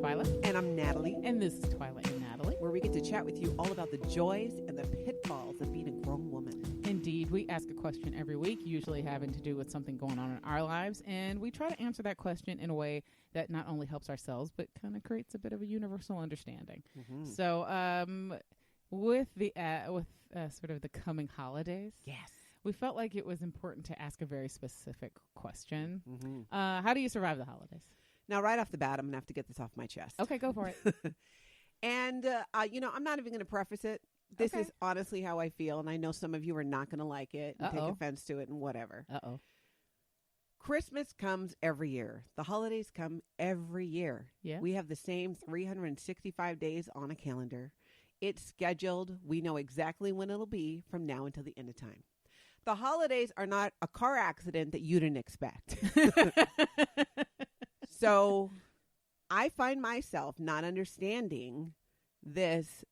Twyla. And I'm Natalie. And this is Twyla and Natalie, where we get to chat with you all about the joys and the pitfalls of being a grown woman. Indeed, we ask a question every week, usually having to do with something going on in our lives, and we try to answer that question in a way that not only helps ourselves, but kind of creates a bit of a universal understanding. Mm-hmm. So, with sort of the coming holidays, yes, we felt like it was important to ask a very specific question. Mm-hmm. How do you survive the holidays? Now, right off the bat, I'm going to have to get this off my chest. Okay, go for it. And, I'm not even going to preface it. This is honestly how I feel, and I know some of you are not going to like it and take offense to it and whatever. Christmas comes every year. The holidays come every year. Yeah. We have the same 365 days on a calendar. It's scheduled. We know exactly when it'll be from now until the end of time. The holidays are not a car accident that you didn't expect. So I find myself not understanding this,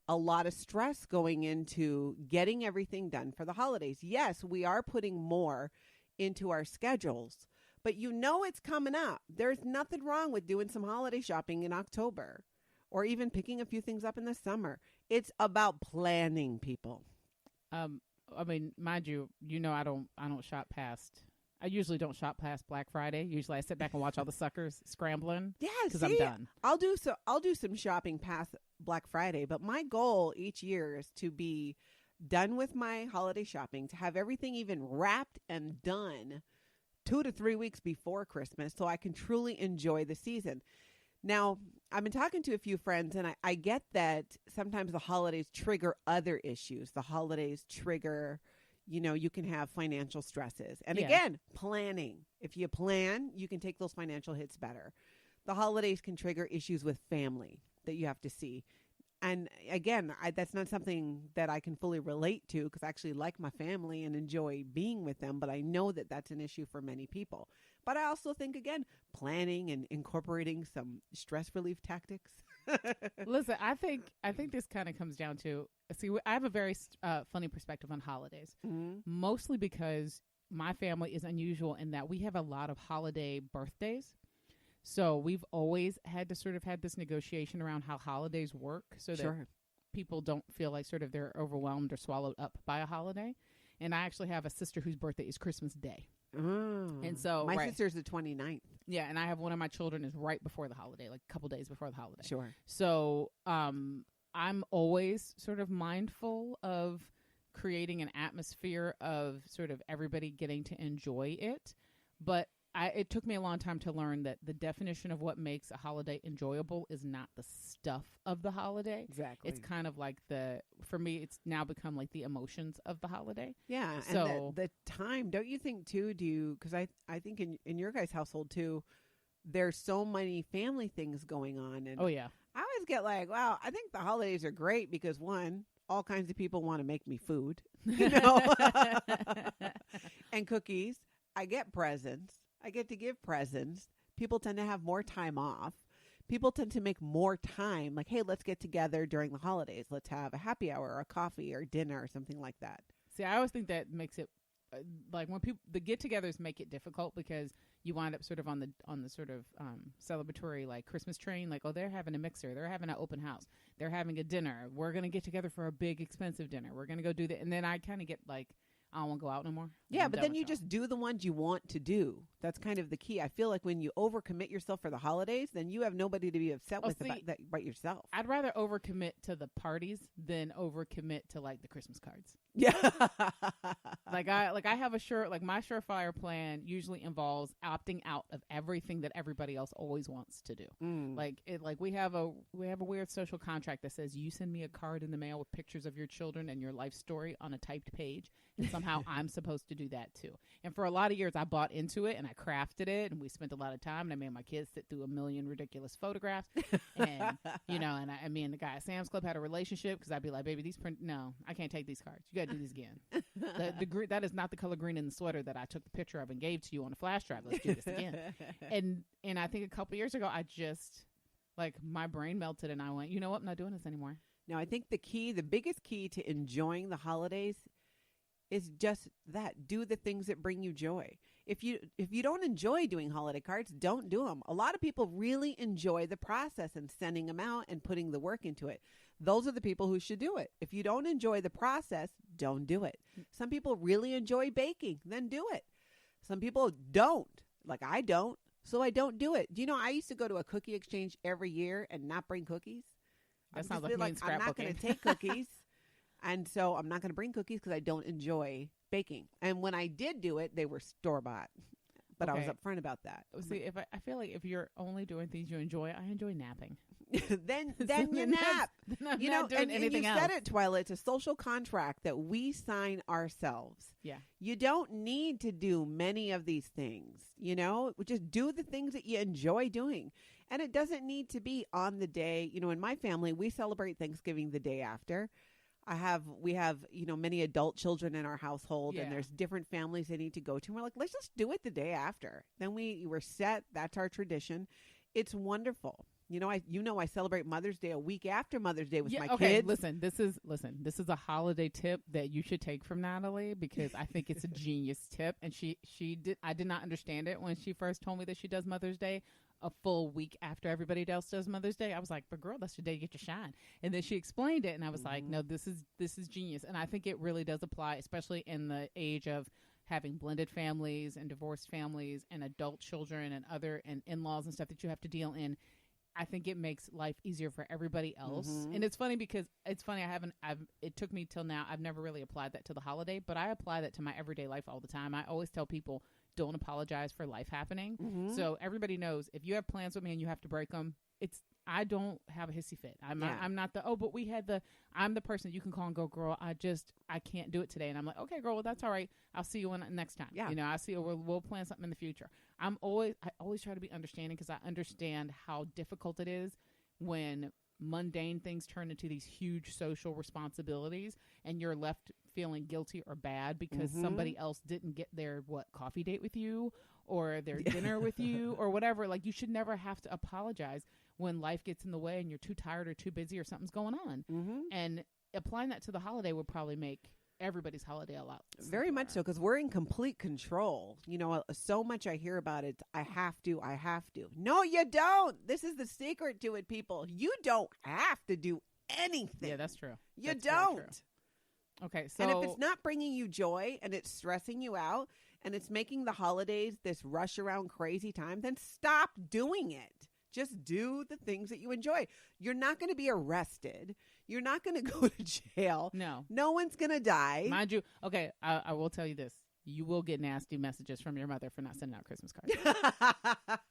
a lot of stress going into getting everything done for the holidays. Yes, we are putting more into our schedules, but it's coming up. There's nothing wrong with doing some holiday shopping in October or even picking a few things up in the summer. It's about planning, people. Mind you, I don't shop past. I usually don't shop past Black Friday. Usually I sit back and watch all the suckers scrambling. Yeah, because I'm done. I'll do some shopping past Black Friday, but my goal each year is to be done with my holiday shopping, to have everything even wrapped and done 2 to 3 weeks before Christmas so I can truly enjoy the season. Now, I've been talking to a few friends, and I get that sometimes the holidays trigger other issues. The holidays trigger, you can have financial stresses. And again, planning. If you plan, you can take those financial hits better. The holidays can trigger issues with family that you have to see. And again, that's not something that I can fully relate to because I actually like my family and enjoy being with them. But I know that that's an issue for many people. But I also think, again, planning and incorporating some stress relief tactics. Listen, I think this kind of comes down to, I have a very funny perspective on holidays, mostly because my family is unusual in that we have a lot of holiday birthdays. So we've always had to sort of had this negotiation around how holidays work so that people don't feel like sort of they're overwhelmed or swallowed up by a holiday. And I actually have a sister whose birthday is Christmas Day. And so my sister's the 29th. Yeah, and I have one of my children is right before the holiday, like a couple days before the holiday. Sure. So I'm always sort of mindful of creating an atmosphere of sort of everybody getting to enjoy it. But it took me a long time to learn that the definition of what makes a holiday enjoyable is not the stuff of the holiday. Exactly. It's kind of like for me, it's now become like the emotions of the holiday. Yeah. So, and the time, don't you think too, because I think in your guys' household too, there's so many family things going on. And oh, yeah. I always get like, wow, I think the holidays are great because one, all kinds of people want to make me food, and cookies. I get presents. I get to give presents. People tend to have more time off. People tend to make more time. Like, hey, let's get together during the holidays. Let's have a happy hour or a coffee or dinner or something like that. See, I always think that makes it like when the get-togethers make it difficult because you wind up sort of on the sort of celebratory like Christmas train. Like, oh, they're having a mixer. They're having an open house. They're having a dinner. We're going to get together for a big expensive dinner. We're going to go do that. And then I kind of get like, I don't want to go out no more. Yeah, but then you just do the ones you want to do. That's kind of the key. I feel like when you overcommit yourself for the holidays, then you have nobody to be upset with about that but yourself. I'd rather overcommit to the parties than overcommit to like the Christmas cards. Yeah. I have my surefire plan usually involves opting out of everything that everybody else always wants to do. We have a weird social contract that says you send me a card in the mail with pictures of your children and your life story on a typed page, and somehow I'm supposed to do that too. And for a lot of years I bought into it and I crafted it and we spent a lot of time and I made my kids sit through a million ridiculous photographs and and me and the guy at Sam's Club had a relationship because I'd be like, baby, no, I can't take these cards. You got to do this again. That is not the color green in the sweater that I took the picture of and gave to you on a flash drive. Let's do this again. And I think a couple years ago, I just my brain melted and I went, you know what? I'm not doing this anymore. Now, I think the biggest key to enjoying the holidays is just that. Do the things that bring you joy. If you don't enjoy doing holiday cards, don't do them. A lot of people really enjoy the process and sending them out and putting the work into it. Those are the people who should do it. If you don't enjoy the process, don't do it. Some people really enjoy baking, then do it. Some people don't, like I don't, so I don't do it. Do you know, I used to go to a cookie exchange every year and not bring cookies. That sounds like me and I'm not going scrapbooking. to take cookies, and so I'm not going to bring cookies because I don't enjoy baking. And when I did do it, they were store-bought. But I was Okay. upfront about that. See, if I feel like if you're only doing things you enjoy, I enjoy napping. then you nap. Then I'm You not know, doing and you anything else. said it, Twyla. It's a social contract that we sign ourselves. Yeah. You don't need to do many of these things. You know, just do the things that you enjoy doing. And it doesn't need to be on the day. You know, in my family, we celebrate Thanksgiving the day after. We have, you know, many adult children in our household, Yeah. and there's different families they need to go to. And we're like, let's just do it the day after. Then we're set. That's our tradition. It's wonderful. You know, I celebrate Mother's Day a week after Mother's Day with my kids. Listen, this is a holiday tip that you should take from Natalie, because I think it's a genius tip. And I did not understand it when she first told me that she does Mother's Day a full week after everybody else does Mother's Day. I was like, but girl, that's your day to get your shine. And then she explained it, and I was like, no, this is genius. And I think it really does apply, especially in the age of having blended families and divorced families and adult children and in-laws and stuff that you have to deal in. I think it makes life easier for everybody else. And it's funny because it took me till now. I've never really applied that to the holiday, but I apply that to my everyday life all the time. I always tell people, don't apologize for life happening. So everybody knows if you have plans with me and you have to break them, I don't have a hissy fit. I'm not I'm the person you can call and go, girl, I can't do it today. And I'm like, okay, girl, well, that's all right. I'll see you next time. Yeah. You know, I'll see you. We'll plan something in the future. I always try to be understanding, because I understand how difficult it is when mundane things turn into these huge social responsibilities and you're left feeling guilty or bad because somebody else didn't get their coffee date with you or their dinner with you or whatever. Like, you should never have to apologize when life gets in the way and you're too tired or too busy or something's going on. And applying that to the holiday would probably make everybody's holiday a lot simpler. Very much so, because we're in complete control. You know, so much I hear about it. I have to. No, you don't. This is the secret to it, people. You don't have to do anything. Yeah, that's true. That's very don't. True. Okay, so and if it's not bringing you joy and it's stressing you out and it's making the holidays this rush around crazy time, then stop doing it. Just do the things that you enjoy. You're not going to be arrested. You're not going to go to jail. No one's going to die. Mind you, okay, I will tell you this. You will get nasty messages from your mother for not sending out Christmas cards.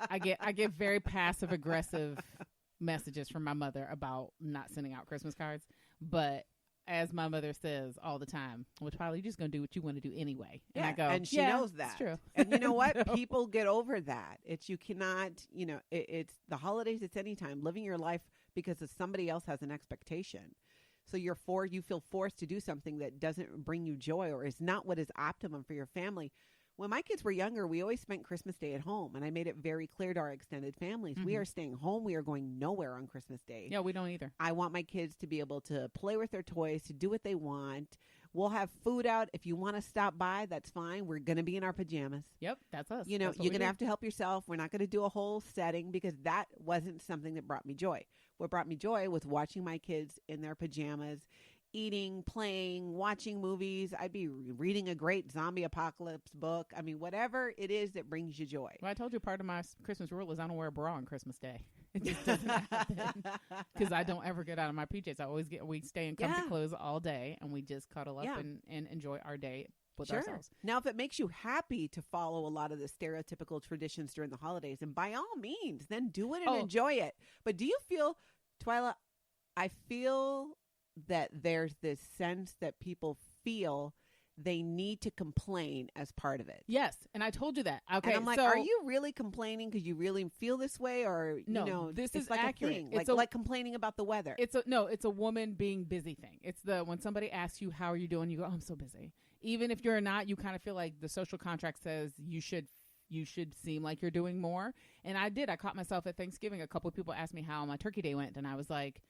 I get very passive aggressive messages from my mother about not sending out Christmas cards. But as my mother says all the time, well, probably you're just going to do what you want to do anyway. And I go, and she knows that. It's true. And you know what? People get over that. You cannot, you know, it's the holidays. It's any time living your life because somebody else has an expectation. So you feel forced to do something that doesn't bring you joy or is not what is optimum for your family. When my kids were younger, we always spent Christmas Day at home, and I made it very clear to our extended families, we are staying home. We are going nowhere on Christmas Day. Yeah, we don't either. I want my kids to be able to play with their toys, to do what they want. We'll have food out. If you want to stop by, that's fine. We're going to be in our pajamas. Yep, that's us. You know, you're going to have to help yourself. We're not going to do a whole setting because that wasn't something that brought me joy. What brought me joy was watching my kids in their pajamas, eating, playing, watching movies. I'd be reading a great zombie apocalypse book. I mean, whatever it is that brings you joy. Well, I told you part of my Christmas rule is I don't wear a bra on Christmas Day. It just doesn't happen because I don't ever get out of my PJs. We stay in comfy clothes all day, and we just cuddle up and enjoy our day with ourselves. Now, if it makes you happy to follow a lot of the stereotypical traditions during the holidays, and by all means, then do it and enjoy it. But do you feel, Twyla, I feel that there's this sense that people feel they need to complain as part of it. Yes, and I told you that. Okay, and I'm like, are you really complaining because you really feel this way, or no? You know, this is like accurate. A thing, like complaining about the weather. It's a woman being busy thing. It's when somebody asks you how are you doing, you go, oh, I'm so busy. Even if you're not, you kind of feel like the social contract says you should seem like you're doing more. And I caught myself at Thanksgiving. A couple of people asked me how my turkey day went, and I was like,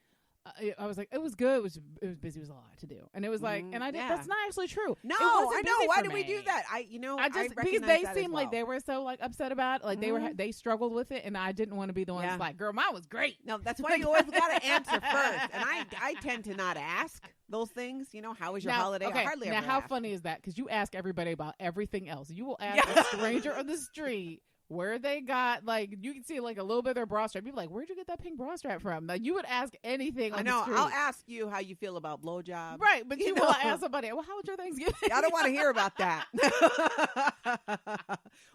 I was like, it was good. It was busy. It was a lot to do, and it was like, and I did. Yeah. That's not actually true. No, I know. Why did we do that? I just because they seemed like they were so like upset about it. Like they struggled with it, and I didn't want to be the one that's like, girl, mine was great. No, that's why you always got to answer first. And I tend to not ask those things. How was your holiday? Okay, I hardly now ever how ask. funny is that? Because you ask everybody about everything else. You will ask a stranger on the street where they got, like, you can see like a little bit of their bra strap. You'd be like, where'd you get that pink bra strap from? Like, you would ask anything on the street. I'll ask you how you feel about blowjobs. Right, but you will ask somebody, well, how was your Thanksgiving? I don't want to hear about that.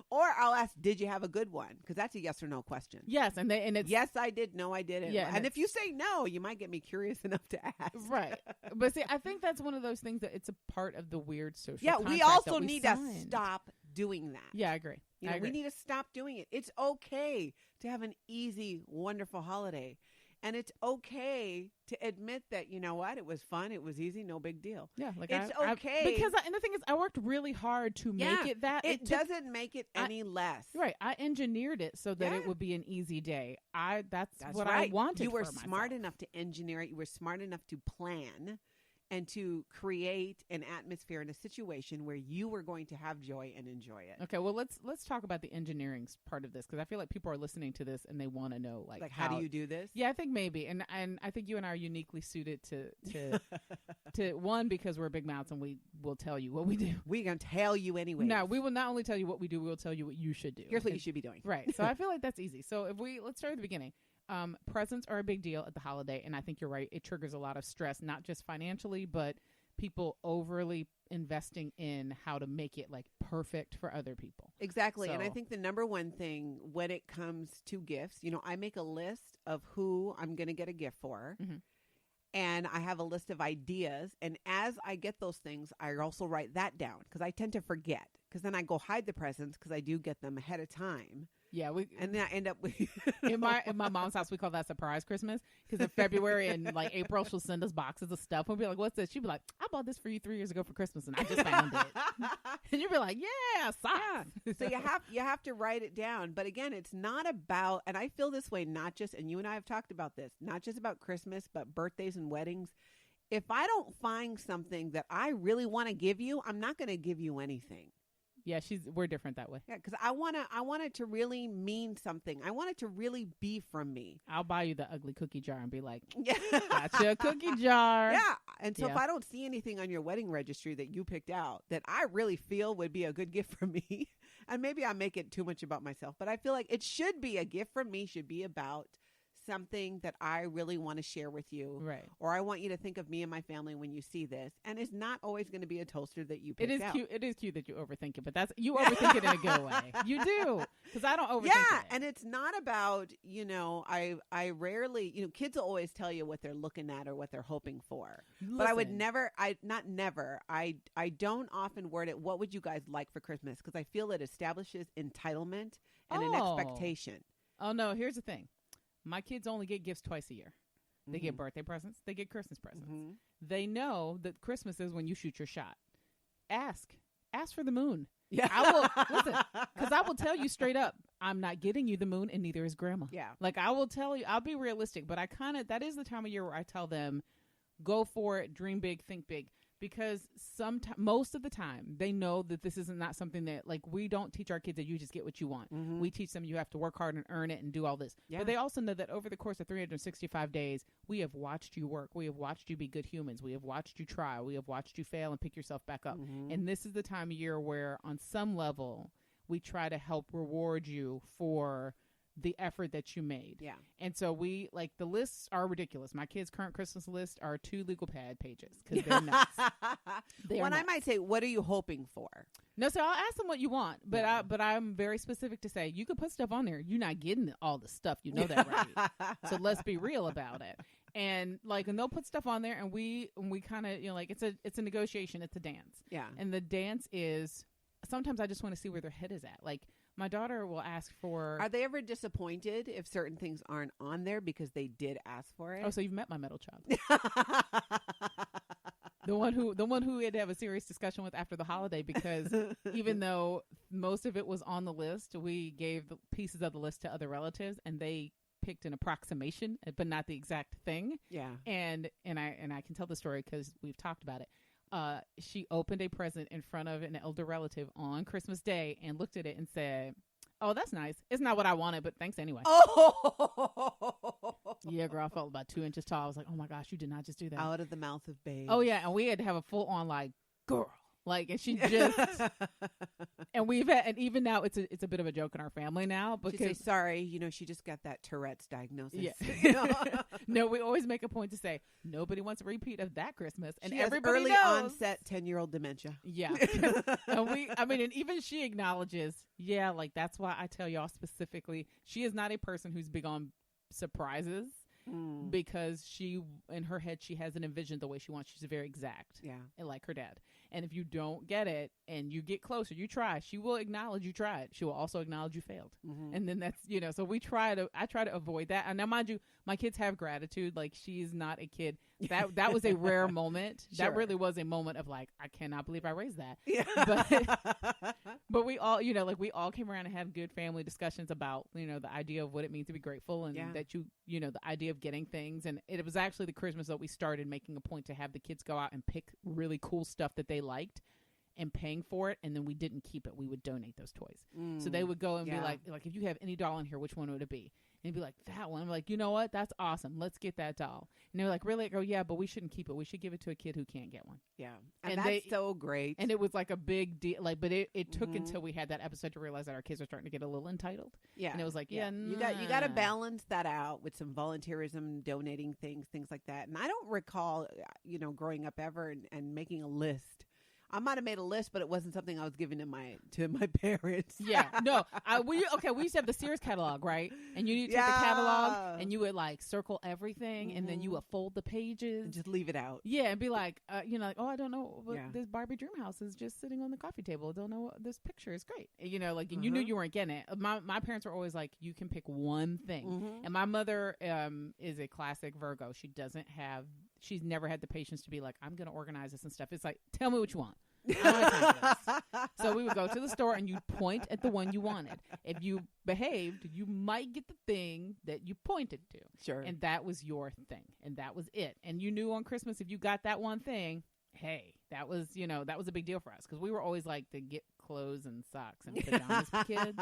Or I'll ask, did you have a good one? Because that's a yes or no question. Yes, and it's yes, I did. No, I didn't. Yeah, and if you say no, you might get me curious enough to ask. Right. But see, I think that's one of those things that it's a part of the weird social contract we also that we need signed. to stop doing that. Yeah, I agree. I agree. We need to stop doing it. It's okay to have an easy, wonderful holiday. And it's okay to admit that, you know what, it was fun, it was easy, no big deal. Yeah, like it's okay. Because and the thing is, I worked really hard to make it that. It doesn't make it any less. Right. I engineered it so that it would be an easy day. That's what right. I wanted. You were for smart myself. enough to engineer it. You were smart enough to plan and to create an atmosphere in a situation where you were going to have joy and enjoy it. Okay, well let's talk about the engineering part of this, because I feel like people are listening to this and they want to know like how do you do this? Yeah, I think maybe, and I think you and I are uniquely suited to one, because we're big mouths and we will tell you what we do. We're gonna tell you anyway. No, we will not only tell you what we do, we will tell you what you should do. Here's what you should be doing. Right. So I feel like that's easy. So let's start at the beginning. Presents are a big deal at the holiday, and I think you're right. It triggers a lot of stress, not just financially, but people overly investing in how to make it like perfect for other people. Exactly. So, and I think the number one thing when it comes to gifts, I make a list of who I'm going to get a gift for. Mm-hmm. And I have a list of ideas. And as I get those things, I also write that down, because I tend to forget, because then I go hide the presents, because I do get them ahead of time. Yeah, and then I end up with in my mom's house, we call that surprise Christmas, because in February and like April, she'll send us boxes of stuff. We'll be like, "What's this?" She'd be like, "I bought this for you 3 years ago for Christmas, and I just found it." And you'd be like, "Yeah, socks." So you have to write it down. But again, it's not about, and I feel this way, not just, and you and I have talked about this, not just about Christmas, but birthdays and weddings. If I don't find something that I really want to give you, I'm not going to give you anything. Yeah, we're different that way. Yeah, because I want it to really mean something. I want it to really be from me. I'll buy you the ugly cookie jar and be like, "Gotcha, a cookie jar." Yeah, and so if I don't see anything on your wedding registry that you picked out that I really feel would be a good gift for me, and maybe I make it too much about myself, but I feel like it should be a gift from me, should be about something that I really want to share with you. Right. Or I want you to think of me and my family when you see this. And it's not always going to be a toaster that you pick out. It is cute. It is cute that you overthink it, but you overthink it in a good way. You do. Because I don't overthink it. Yeah, and it's not about, I rarely, kids will always tell you what they're looking at or what they're hoping for. Listen. But I would never, I don't often word it, what would you guys like for Christmas? Because I feel it establishes entitlement and an expectation. Oh, no, here's the thing. My kids only get gifts twice a year. They get birthday presents. They get Christmas presents. Mm-hmm. They know that Christmas is when you shoot your shot. Ask for the moon. Yeah. I will, listen, because I will tell you straight up, I'm not getting you the moon, and neither is grandma. Yeah. Like, I will tell you, I'll be realistic, but that is the time of year where I tell them, go for it, dream big, think big. Because most of the time, they know that this is not something that, like, we don't teach our kids that you just get what you want. Mm-hmm. We teach them you have to work hard and earn it and do all this. Yeah. But they also know that over the course of 365 days, we have watched you work. We have watched you be good humans. We have watched you try. We have watched you fail and pick yourself back up. Mm-hmm. And this is the time of year where, on some level, we try to help reward you for the effort that you made. Yeah. And so the lists are ridiculous. My kids' current Christmas list are 2 legal pad pages, because they're nuts. I might say, what are you hoping for? No, so I'll ask them what you want, but I'm very specific to say, you could put stuff on there. You're not getting all the stuff. You know that, right? So let's be real about it. And they'll put stuff on there, and we kind of, it's a negotiation. It's a dance. Yeah. And the dance is, sometimes I just want to see where their head is at. Like, my daughter will ask for... Are they ever disappointed if certain things aren't on there because they did ask for it? Oh, so you've met my middle child. The one who we had to have a serious discussion with after the holiday, because even though most of it was on the list, we gave the pieces of the list to other relatives, and they picked an approximation, but not the exact thing. Yeah. And I can tell the story because we've talked about it. She opened a present in front of an elder relative on Christmas Day and looked at it and said, "Oh, that's nice. It's not what I wanted, but thanks anyway." Oh, yeah, girl, I felt about 2 inches tall. I was like, "Oh my gosh, you did not just do that." Out of the mouth of babes. Oh yeah, and we had to have a full on like, girl, like, and she just, and we've had, and even now it's a bit of a joke in our family now because she'd say, sorry, she just got that Tourette's diagnosis. Yeah. No, we always make a point to say nobody wants a repeat of that Christmas, and she has everybody early knows. onset 10-year-old dementia. Yeah, and even she acknowledges, yeah, like that's why I tell y'all specifically, she is not a person who's big on surprises. Because she, in her head, she has an envision the way she wants. She's very exact. Yeah. And like her dad. And if you don't get it and you get closer, you try, she will acknowledge you tried. She will also acknowledge you failed. Mm-hmm. And then that's, so I try to avoid that. And now, mind you, my kids have gratitude. Like, she's not a kid. That was a rare moment. Sure. That really was a moment of like, I cannot believe I raised that. Yeah. But we all, we all came around and had good family discussions about, the idea of what it means to be grateful and that the idea of getting things. And it was actually the Christmas that we started making a point to have the kids go out and pick really cool stuff that they liked and paying for it. And then we didn't keep it. We would donate those toys. So they would go and be like, if you have any doll in here, which one would it be? And he'd be like, that one. I'm like, you know what? That's awesome. Let's get that doll. And they were like, really? I go, yeah, but we shouldn't keep it. We should give it to a kid who can't get one. Yeah. And that's so great. And it was like a big deal. Like, but it took until we had that episode to realize that our kids are starting to get a little entitled. Yeah. And it was like, you got to balance that out with some volunteerism, donating things like that. And I don't recall, growing up ever and making a list. I might have made a list, but it wasn't something I was giving to my parents. Yeah, no. We used to have the Sears catalog, right? And you take the catalog and you would like circle everything, and then you would fold the pages and just leave it out. Yeah, and be like, like, oh, I don't know, but this Barbie dream house is just sitting on the coffee table. I don't know what this picture is great. And you knew you weren't getting it. My parents were always like, you can pick one thing. And my mother is a classic Virgo. She's never had the patience to be like, I'm going to organize this and stuff. It's like, tell me what you want. I don't have time for this. So we would go to the store and you'd point at the one you wanted. If you behaved, you might get the thing that you pointed to. Sure. And that was your thing. And that was it. And you knew on Christmas, if you got that one thing, hey, that was a big deal for us. Because we were always like to get clothes and socks and pajamas for kids.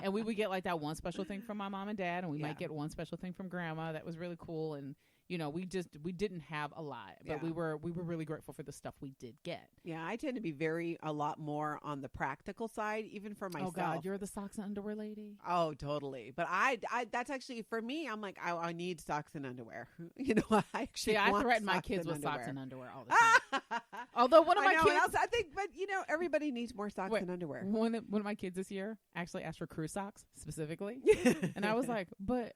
And we would get like that one special thing from my mom and dad. And we might get one special thing from grandma. That was really cool. And we didn't have a lot, but we were really grateful for the stuff we did get. Yeah, I tend to be a lot more on the practical side, even for myself. Oh God, you're the socks and underwear lady. Oh, totally. But I that's actually for me. I'm like, I need socks and underwear. I threaten my kids with socks and underwear all the time. Although one of my kids, I think, but everybody needs more socks and underwear. One of my kids this year actually asked for crew socks specifically, and I was like, but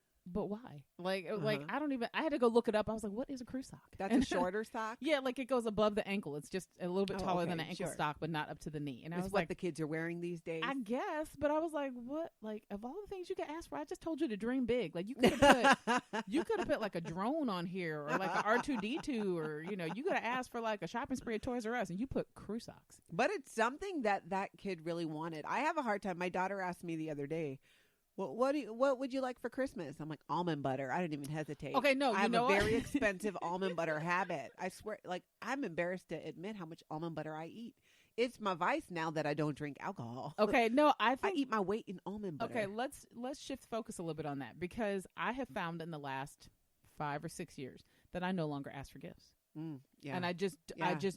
why? Like I don't even. I had to go look it up. I was like, "What is a crew sock?" That's a shorter sock. Yeah, like it goes above the ankle. It's just a little bit taller than an ankle sock, but not up to the knee. And I was like, "What the kids are wearing these days?" I guess, but I was like, "What? Like of all the things you could ask for, I just told you to dream big. Like you could have put like a drone on here, or like an R2D2, or you could have asked for like a shopping spree at Toys R Us, and you put crew socks. But it's something that kid really wanted. I have a hard time. My daughter asked me the other day, what would you like for Christmas? I'm like, almond butter. I didn't even hesitate. Okay, no, I have a very expensive almond butter habit. I swear, like, I'm embarrassed to admit how much almond butter I eat. It's my vice now that I don't drink alcohol. Okay, no, I eat my weight in almond butter. Okay, let's shift focus a little bit on that, because I have found in the last 5 or 6 years that I no longer ask for gifts. Yeah. And I just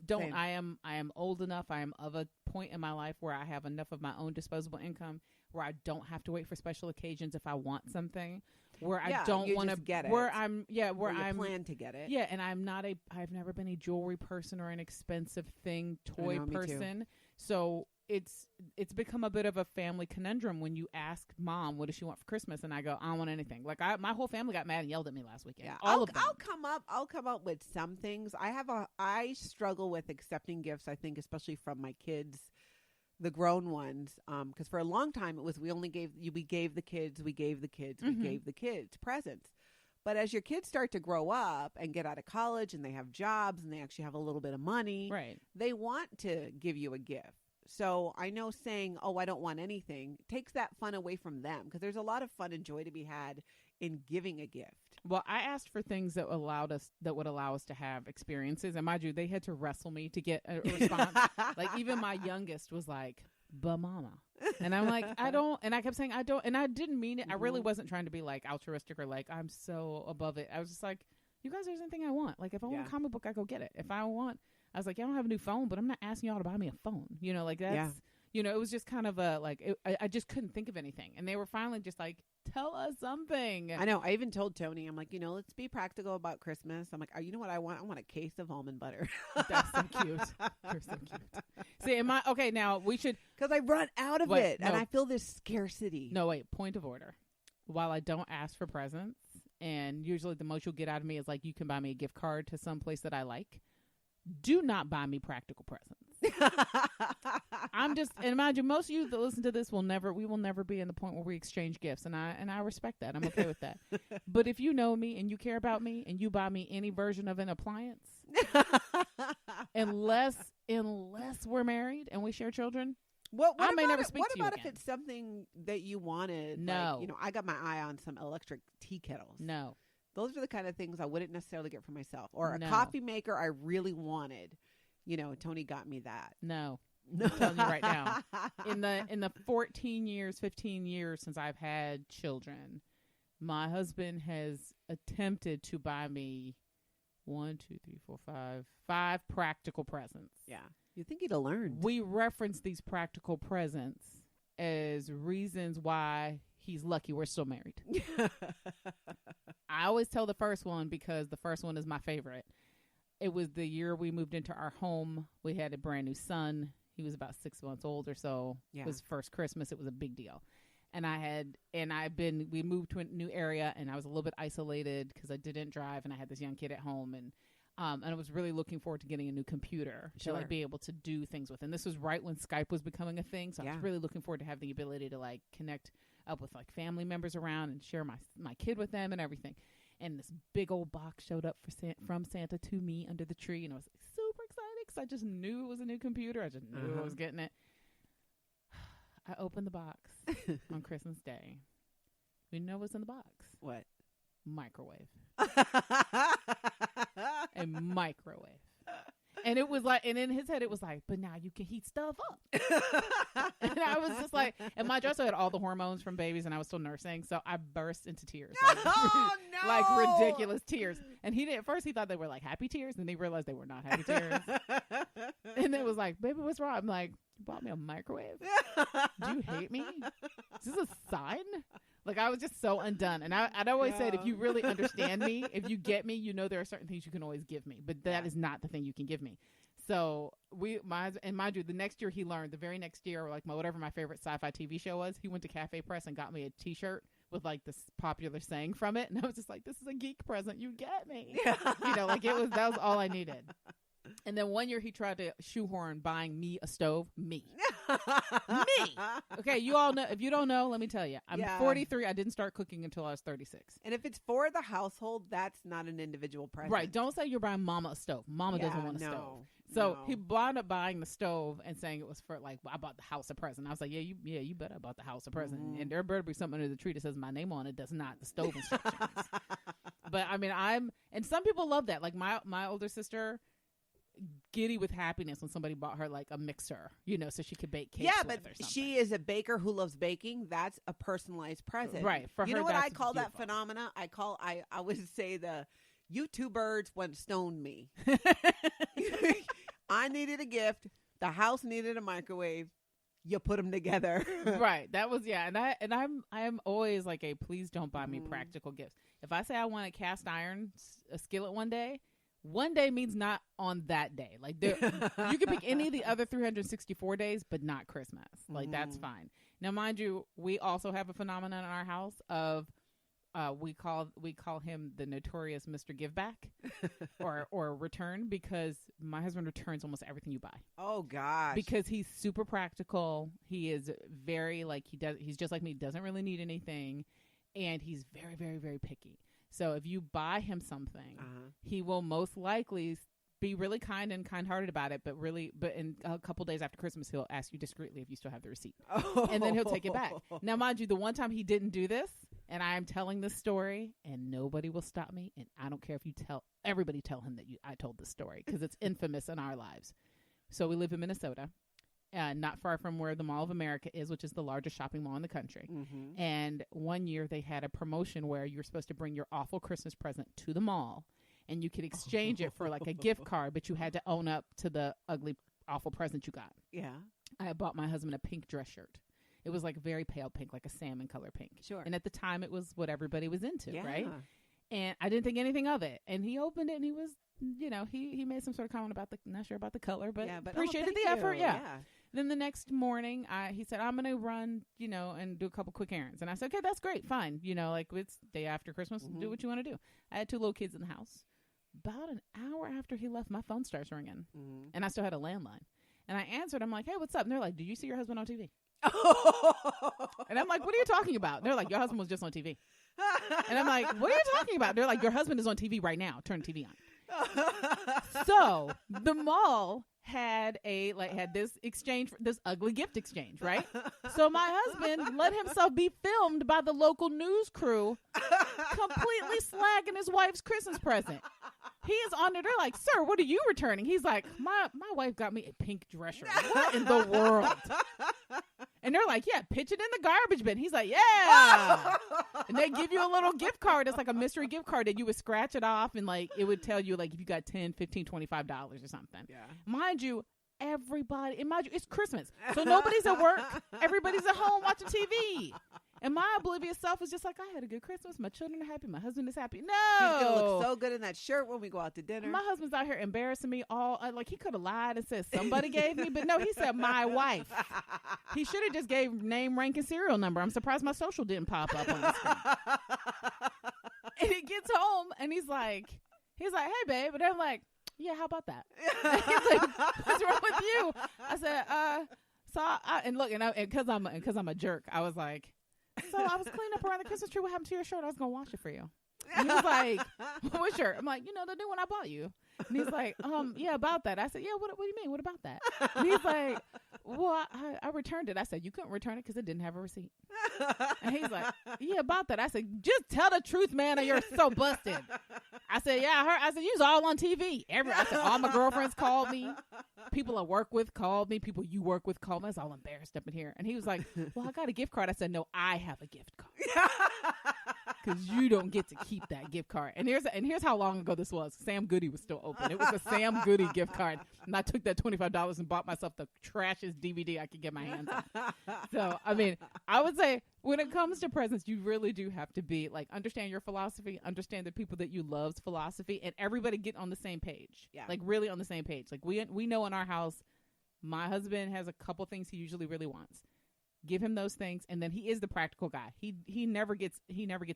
don't. Same. I am old enough. I am of a point in my life where I have enough of my own disposable income where I don't have to wait for special occasions if I want something. Where I don't want to get it. Where I'm plan to get it. Yeah, and I've never been a jewelry person or an expensive toy person. So it's become a bit of a family conundrum when you ask mom, what does she want for Christmas? And I go, I don't want anything. Like my whole family got mad and yelled at me last weekend. Yeah, all of them. I'll come up with some things. I struggle with accepting gifts, I think, especially from my kids, the grown ones. Because for a long time it was, we gave the kids presents. But as your kids start to grow up and get out of college and they have jobs and they actually have a little bit of money, right, they want to give you a gift. So I know saying, oh, I don't want anything, takes that fun away from them, because there's a lot of fun and joy to be had in giving a gift. Well, I asked for things that would allow us to have experiences, and mind you, they had to wrestle me to get a response. Like even my youngest was like, "But mama," and I'm like, "I don't," and I kept saying, "I don't," and I didn't mean it. I really wasn't trying to be like altruistic or like I'm so above it. I was just like, "You guys, there's anything I want. Like if I want a comic book, I go get it. If I want," I was like, "I don't have a new phone, but I'm not asking y'all to buy me a phone." You know, like that's. Yeah. You know, it was just kind of I just couldn't think of anything. And they were finally just like, tell us something. I know. I even told Tony, I'm like, let's be practical about Christmas. I'm like, you know what I want? I want a case of almond butter. That's so cute. You're so cute. See, okay, now we should. Because I run out of it. And I feel this scarcity. No, wait. Point of order. While I don't ask for presents, and usually the most you'll get out of me is like, you can buy me a gift card to some place that I like. Do not buy me practical presents. And imagine most of you that listen to this we will never be in the point where we exchange gifts, and I respect that. I'm okay with that. But if you know me and you care about me and you buy me any version of an appliance, unless we're married and we share children, I may never speak to you again. What about if it's something that you wanted? No, like, I got my eye on some electric tea kettles. No. Those are the kind of things I wouldn't necessarily get for myself. Or a coffee maker I really wanted. Tony got me that. No. I'm telling you right now. In the 15 years since I've had children, my husband has attempted to buy me 5 practical presents. Yeah. You'd think he'd have learned. We reference these practical presents as reasons why he's lucky we're still married. I always tell the first one because the first one is my favorite. It was the year we moved into our home. We had a brand new son. He was about 6 months old or so. Yeah. It was first Christmas. It was a big deal. We moved to a new area, and I was a little bit isolated because I didn't drive, and I had this young kid at home, and I was really looking forward to getting a new computer to be able to do things with. And this was right when Skype was becoming a thing, so I was really looking forward to have the ability to connect up with family members around and share my kid with them and everything. And this big old box showed up from Santa to me under the tree, and I was super excited because I just knew it was a new computer. I just knew I was getting it. I opened the box on Christmas Day. You know what's in the box? What? Microwave. A microwave. And it was and in his head, it was but now you can heat stuff up. And I was just and my dress had all the hormones from babies, and I was still nursing. So I burst into tears. No! Ridiculous tears. And at first he thought they were happy tears, and he realized they were not happy tears. And it was baby, what's wrong? I'm like, you bought me a microwave? Do you hate me? Is this a sign? I was just so undone. And I'd always said, if you really understand me, if you get me, there are certain things you can always give me. But that is not the thing you can give me. So mind you, the next year he learned, the very next year, whatever my favorite sci-fi TV show was, he went to Cafe Press and got me a T-shirt with this popular saying from it. And I was just this is a geek present. You get me. That was all I needed. And then one year he tried to shoehorn buying me a stove. Me. Okay, you all know. If you don't know, let me tell you. I'm 43. I didn't start cooking until I was 36. And if it's for the household, that's not an individual present. Right. Don't say you're buying mama a stove. Mama doesn't want a stove. So he wound up buying the stove and saying it was for I bought the house a present. I was like, you bet I bought the house a present. Mm-hmm. And there better be something under the tree that says my name on it. Does not the stove instructions. But I mean, and some people love that. My older sister, giddy with happiness when somebody bought her a mixer, so she could bake cakes. Yeah, but she is a baker who loves baking. That's a personalized present, right? For her, know what I call beautiful. That phenomena? I would say you two birds went stoned me. I needed a gift. The house needed a microwave. You put them together, right? That was And I'm always please don't buy me practical gifts. If I say I want a cast iron a skillet one day means not on that day. You can pick any of the other 364 days, but not Christmas. That's fine. Now, mind you, we also have a phenomenon in our house of we call him the notorious Mr. Giveback or return, because my husband returns almost everything you buy. Oh gosh. Because he's super practical. He is very he's just like me, doesn't really need anything, and he's very, very, very picky. So if you buy him something, he will most likely be really kind and kind-hearted about it, but in a couple days after Christmas, he'll ask you discreetly if you still have the receipt. And then he'll take it back. Now, mind you, the one time he didn't do this, And I am telling this story, and nobody will stop me. And I don't care if you everybody tell him that I told this story, because it's infamous in our lives. So we live in Minnesota, not far from where the Mall of America is, which is the largest shopping mall in the country. Mm-hmm. And one year they had a promotion where you were supposed to bring your awful Christmas present to the mall, and you could exchange it for like a gift card, but you had to own up to the ugly, awful present you got. Yeah. I had bought my husband a pink dress shirt. It was like very pale pink, like a salmon color pink. Sure. And at the time, it was what everybody was into, right? And I didn't think anything of it. And he opened it, and he was, he made some sort of comment about not sure about the color, but appreciated the effort. Yeah. Then the next morning, he said, I'm going to run, and do a couple quick errands. And I said, okay, that's great. Fine. It's day after Christmas. Mm-hmm. Do what you want to do. I had 2 little kids in the house. About an hour after he left, my phone starts ringing. Mm-hmm. And I still had a landline. And I answered. I'm like, hey, what's up? And they're like, did you see your husband on TV? And I'm like, what are you talking about? They're like, your husband was just on TV. And I'm like, what are you talking about? They're like, your husband is on TV right now. Turn the TV on. So the mall had this exchange, this ugly gift exchange, right? So my husband let himself be filmed by the local news crew completely slagging his wife's Christmas present. He is on there. They're like, sir, what are you returning? He's like, my wife got me a pink dress shirt. What in the world? And they're like, yeah, pitch it in the garbage bin. He's like, yeah. And they give you a little gift card. It's like a mystery gift card that you would scratch it off, and like it would tell you like if you got $10, $15, $25 or something. Yeah. Mind you, it's Christmas. So nobody's at work. Everybody's at home watching TV. And my oblivious self is just like, I had a good Christmas. My children are happy. My husband is happy. No. He's going to look so good in that shirt when we go out to dinner. My husband's out here embarrassing me all. Like, he could have lied and said somebody gave me. But no, he said my wife. He should have just gave name, rank, and serial number. I'm surprised my social didn't pop up on the screen. And he gets home, and he's like, hey, babe. And I'm like, yeah, how about that? He's like, what's wrong with you? I said, and look, and because I'm a jerk, I was like, so I was cleaning up around the Christmas tree. What happened to your shirt? I was going to wash it for you. And he was like, what shirt? I'm like, the new one I bought you. And he's like, yeah, about that. I said, yeah, what do you mean? What about that? And he's like, well, I returned it. I said, you couldn't return it because it didn't have a receipt. And he's like, yeah, about that. I said, just tell the truth, man, or you're so busted. I said, yeah, I said, you was all on TV. I said, all my girlfriends called me. People I work with called me. People you work with called me. I was all embarrassed up in here. And he was like, well, I got a gift card. I said, no, I have a gift card. Because you don't get to keep that gift card. And here's how long ago this was. Sam Goody was still open. It was a Sam Goody gift card. And I took that $25 and bought myself the trashiest DVD I could get my hands on. So, I mean, I would say when it comes to presents, you really do have to be like, understand your philosophy, understand the people that you love's philosophy, and everybody get on the same page. Yeah. Like really on the same page. Like we know in our house, my husband has a couple things he usually really wants. Give him those things, and then he is the practical guy. He never gets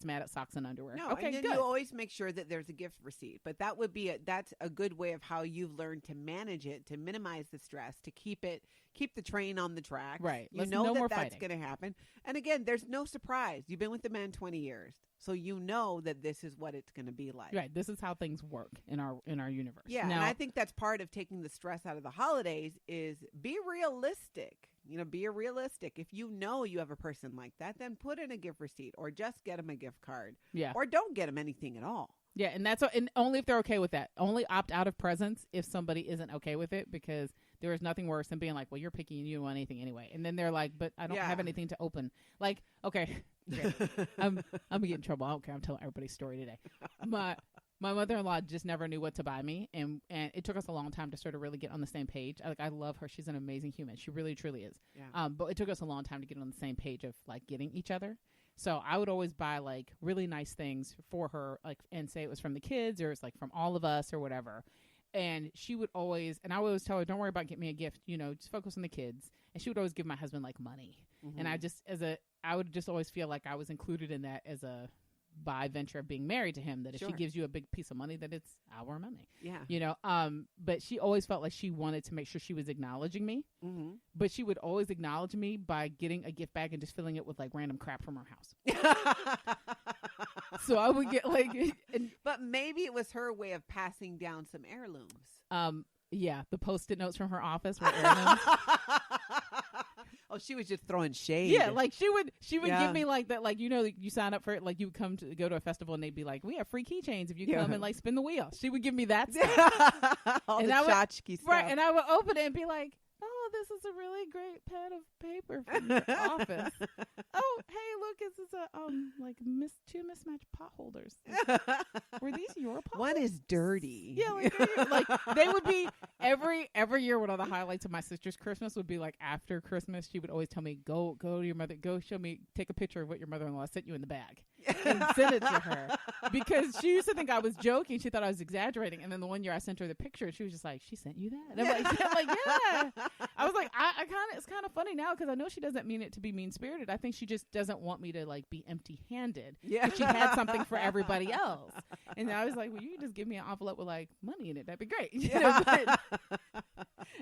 mad at socks and underwear. No, okay, and then good. You always make sure that there's a gift receipt. But that's a good way of how you've learned to manage it, to minimize the stress, to keep the train on the track. Right. That's going to happen. And again, there's no surprise. You've been with the man 20 years. So you know that this is what it's going to be like. Right. This is how things work in our universe. Yeah. Now, and I think that's part of taking the stress out of the holidays is be realistic. Be realistic. If you know you have a person like that, then put in a gift receipt or just get them a gift card. Yeah. Or don't get them anything at all. Yeah. And and only if they're okay with that. Only opt out of presents if somebody isn't okay with it, because there is nothing worse than being like, well, you're picky and you don't want anything anyway. And then they're like, but I don't have anything to open. Like, okay. I'm gonna get in trouble. I don't care. I'm telling everybody's story today. My mother-in-law just never knew what to buy me, and it took us a long time to sort of really get on the same page. I love her; she's an amazing human. She really, truly is. Yeah. But it took us a long time to get on the same page of like getting each other. So I would always buy like really nice things for her, like, and say it was from the kids or it's like from all of us or whatever. And she would always, and I would always tell her, don't worry about getting me a gift, just focus on the kids. And she would always give my husband like money. Mm-hmm. And I would just always feel like I was included in that as a by venture of being married to him, that if she gives you a big piece of money, that it's our money. Yeah. But she always felt like she wanted to make sure she was acknowledging me. Mm-hmm. But she would always acknowledge me by getting a gift bag and just filling it with like random crap from her house. So I would get like, but maybe it was her way of passing down some heirlooms. Yeah, the Post-it notes from her office were heirlooms. Oh, she was just throwing shade. Yeah, like she would give me like that, like, you know, you sign up for it, like you would go to a festival and they'd be like, we have free keychains if you come and like spin the wheel. She would give me that stuff. All and the tchotchke stuff. Right, and I would open it and be like, oh, this is a really great pad of paper from your office. Oh, hey, look, this is a like two mismatched pot holders. Were these your pot One holders? is dirty. Yeah, like they would be every year. One of the highlights of my sister's Christmas would be like after Christmas. She would always tell me, go to your mother, go show me, take a picture of what your mother-in-law sent you in the bag and send it to her, because she used to think I was joking. She thought I was exaggerating. And then the one year I sent her the picture, she was just like, she sent you that? And I'm like, yeah. I was like, it's kind of funny now, because I know she doesn't mean it to be mean-spirited. I think she just doesn't want me to like be empty-handed. Yeah. She had something for everybody else. And I was like, well, you can just give me an envelope with like money in it. That'd be great. You know,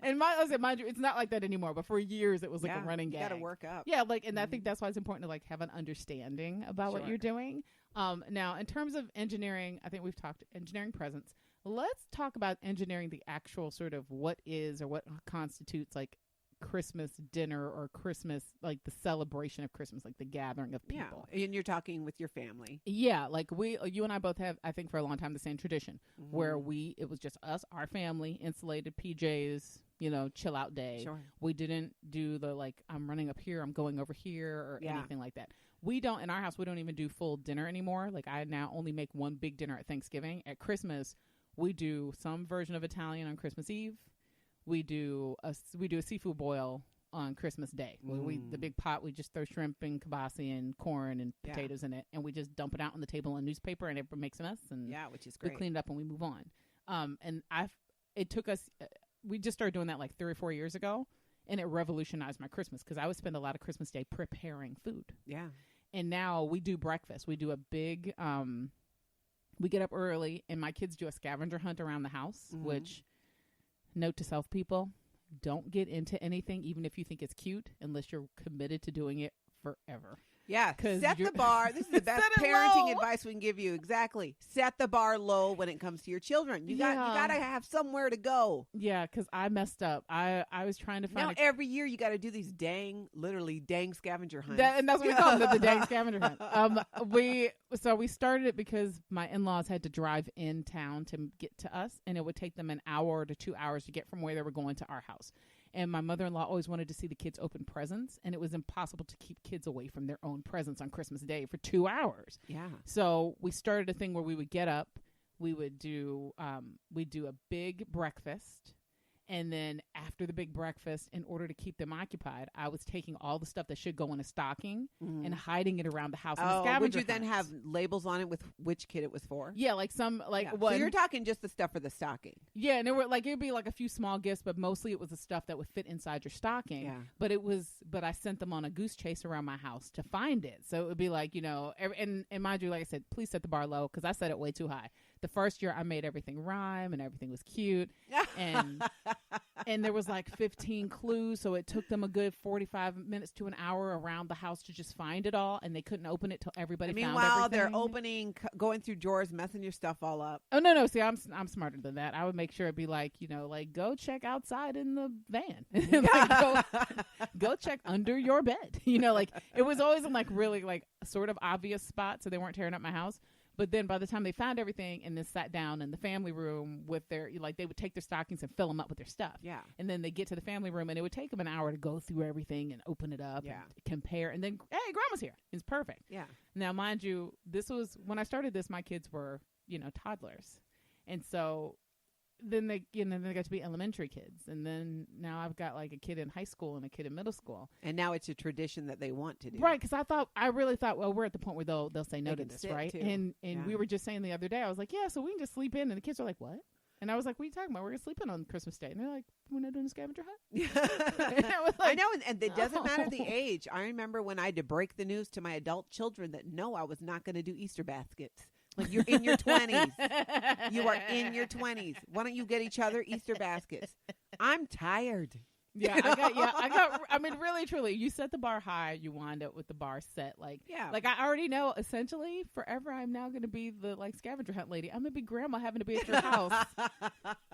and mind you, it's not like that anymore. But for years, it was like a running gag. You got to work up. Yeah, like, and I think that's why it's important to like have an understanding about what you're doing. Now, in terms of engineering, I think we've talked engineering presents. Let's talk about engineering the actual sort of what is or what constitutes like Christmas dinner or Christmas, like the celebration of Christmas, like the gathering of people. Yeah, and you're talking with your family. Yeah, like you and I both have, I think for a long time, the same tradition where it was just us, our family, insulated PJs, you know, chill out day. Sure. We didn't do the like, I'm running up here, I'm going over here, or anything like that. We don't, in our house, we don't even do full dinner anymore. Like I now only make one big dinner at Thanksgiving. At Christmas, we do some version of Italian on Christmas Eve. We do a seafood boil on Christmas Day. The big pot, we just throw shrimp and kielbasa and corn and potatoes in it, and we just dump it out on the table in newspaper, and everybody makes a mess. And which is great. We clean it up and we move on. And it took us. We just started doing that like 3 or 4 years ago, and it revolutionized my Christmas, because I would spend a lot of Christmas Day preparing food. Yeah. And now we do breakfast. We do a big. We get up early, and my kids do a scavenger hunt around the house, which. Note to self, people, don't get into anything, even if you think it's cute, unless you're committed to doing it forever. Yeah, set the bar. This is the best parenting advice we can give you. Exactly. Set the bar low when it comes to your children. You got to have somewhere to go. Yeah, because I messed up. I was trying to find... Now, every year you got to do these literally dang scavenger hunts. And that's what we call them, the dang scavenger hunt. We started it because my in-laws had to drive in town to get to us, and it would take them an hour to 2 hours to get from where they were going to our house. And my mother-in-law always wanted to see the kids open presents, and it was impossible to keep kids away from their own presents on Christmas Day for 2 hours. Yeah. So we started a thing where we would get up, we would do a big breakfast, and then after the big breakfast, in order to keep them occupied, I was taking all the stuff that should go in a stocking and hiding it around the house. Would you then have labels on it with which kid it was for? Yeah, like some So you're talking just the stuff for the stocking. Yeah, and it'd be like a few small gifts, but mostly it was the stuff that would fit inside your stocking. Yeah. But I sent them on a goose chase around my house to find it. So it would be like, you know, and mind you, like I said, please set the bar low, because I set it way too high. The first year I made everything rhyme and everything was cute, and there was like 15 clues, so it took them a good 45 minutes to an hour around the house to just find it all, and they couldn't open it till everybody found everything. Meanwhile, they're opening, going through drawers, messing your stuff all up. Oh, no. See, I'm smarter than that. I would make sure it'd be like, you know, like, go check outside in the van. Like, go check under your bed. You know, like, it was always in like really like sort of obvious spots, so they weren't tearing up my house. But then by the time they found everything and then sat down in the family room with their, like, they would take their stockings and fill them up with their stuff. Yeah. And then they get to the family room, and it would take them an hour to go through everything and open it up and compare. And then, hey, grandma's here. It's perfect. Yeah. Now, mind you, this was, when I started this, my kids were, you know, toddlers. And so then they got to be elementary kids. And then now I've got like a kid in high school and a kid in middle school. And now it's a tradition that they want to do. Right. Because I really thought, well, we're at the point where they'll say no to this, right? Too. And we were just saying the other day, I was like, yeah, so we can just sleep in. And the kids are like, what? And I was like, what are you talking about? We're going to sleep in on Christmas Day. And they're like, we're not doing a scavenger hunt? I know, and it doesn't matter the age. I remember when I had to break the news to my adult children that, no, I was not going to do Easter baskets. Like, you're in your 20s. You are in your 20s. Why don't you get each other Easter baskets? I'm tired. I mean, really, truly, you set the bar high, you wind up with the bar set. Like I already know, essentially, forever, I'm now going to be the scavenger hunt lady. I'm going to be grandma having to be at your house.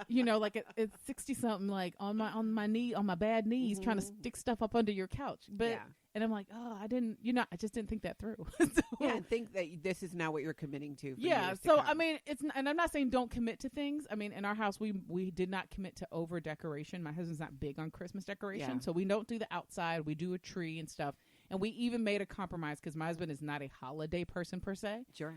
It's 60 something, like on my bad knees, trying to stick stuff up under your couch. But and I'm like, oh, I just didn't think that through. I think that this is now what you're committing to. So I mean, and I'm not saying don't commit to things. I mean, in our house, we did not commit to over decoration. My husband's not big on Christmas decoration, so we don't do the outside. We do a tree and stuff, and we even made a compromise because my husband is not a holiday person per se. Sure.